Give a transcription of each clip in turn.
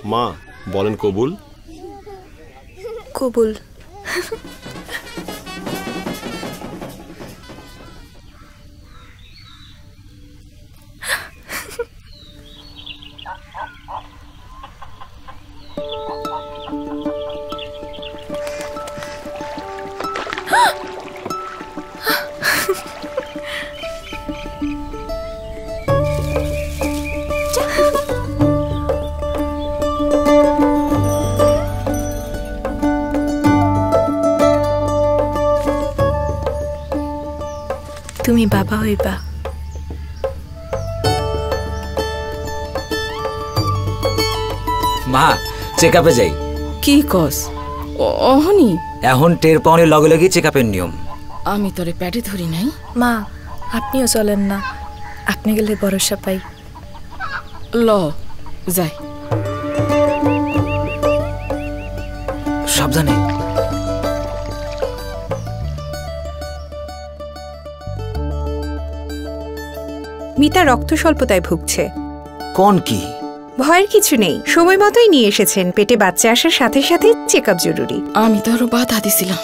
মা বলেন কবুল। কবুল। তুমি বাবা হইবা। মা চেকআপে যাই। কি কস অহনি? এখন টের পাওয়ার লগে লগে চেকআপের নিয়ম। আমি তোরে পেটে ধরি নাই। মা আপনিও চলেন না, আপনি গেলে ভরসা পাই। ল যাই। সাবধানে। মিতা রক্ত স্বল্পতায় ভুগছে। কোন কি? ভয়ের কিছু নেই, সময় মতোই নিয়ে এসেছেন। পেটে বাচ্চা আসার সাথে সাথে চেকআপ জরুরি। আমি তো আরো বাধা দিছিলাম।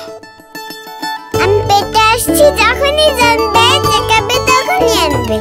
আমি পেটে আসছি, যখনই জানবে চেকআপে তখনই আনবে।